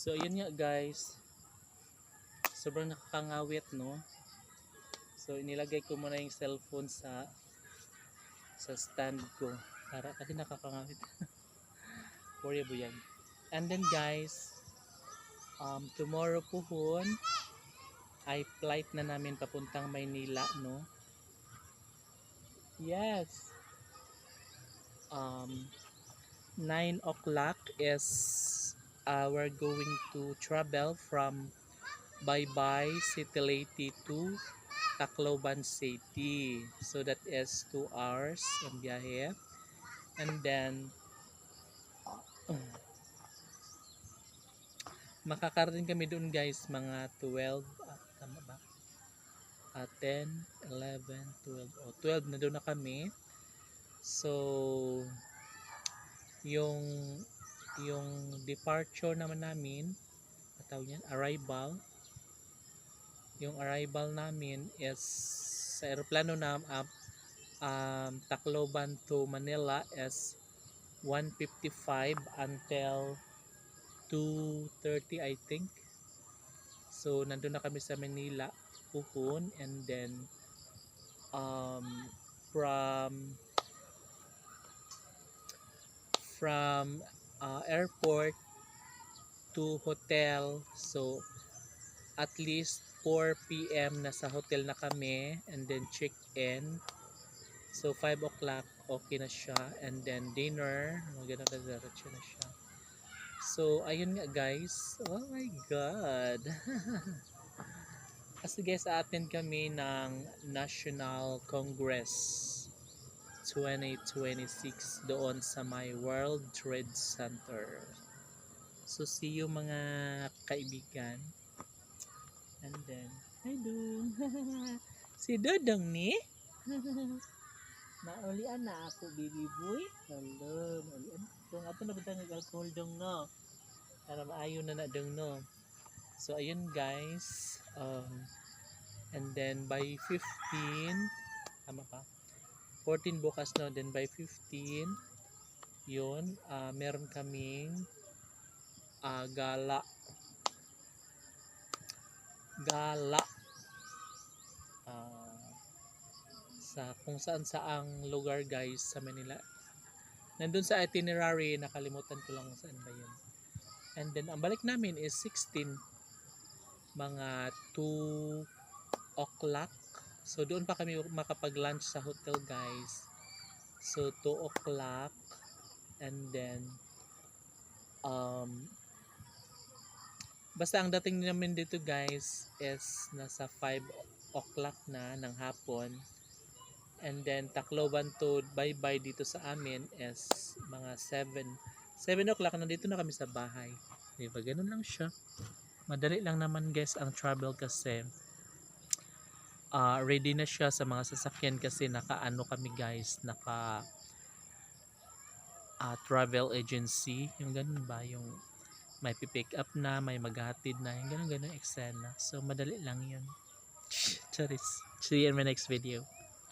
So ayun nga guys, sobrang nakakangawit no. So inilagay ko muna yung cellphone sa stand ko para kasi nakakangawit. Worry po yan. And then guys, tomorrow pohon ay flight na namin papuntang Maynila no. Yes. 9 o'clock is we're going to travel from Baybay City Leyte to Tacloban City. So that is 2 hours ang biyahe. And then makakarating kami doon guys mga 12 tama ba? 10, 11, 12 12 na doon na kami. So yung departure naman namin, tawag niyan, yung arrival namin is sa eroplano na Tacloban to Manila is 1:55 until 2:30 I think. So nandun na kami sa Manila puhon, and then from airport to hotel, so at least 4 PM nasa hotel na kami, and then check in. So 5 o'clock okay na siya, and then dinner maganda na diretso na siya. So ayun nga guys, oh my god. Kasi guys, attend kami ng National Congress 2026 doon sa my World Trade Center. So see you mga kaibigan. And then, hi Dong. Si Dodong ni. Naulian na ako, baby boy. Hello, naulian. Kung ato na ba alcohol dong no? Para maayo na dong no. So ayun guys, and then by 15, tama pa? 14 bukas no, then by 15, yun, meron kaming gala sa kung saan saang lugar guys sa Manila. Nandun sa itinerary, nakalimutan ko lang saan ba yun. And then ang balik namin is 16, mga 2 o'clock. So doon pa kami makapag-lunch sa hotel guys. So 2 o'clock, and then basta ang dating namin dito guys is nasa 5 o'clock na ng hapon. And then Tacloban to Baybay dito sa amin is mga 7 o'clock, nandito na kami sa bahay. Diba, ganun lang siya. Madali lang naman guys ang travel kasi ready na siya sa mga sasakyan kasi naka-ano kami guys, naka travel agency, yung ganun ba, yung may pipick up na, may maghatid na, yung ganun eksena. So madali lang yun. Charis. See you in my next video.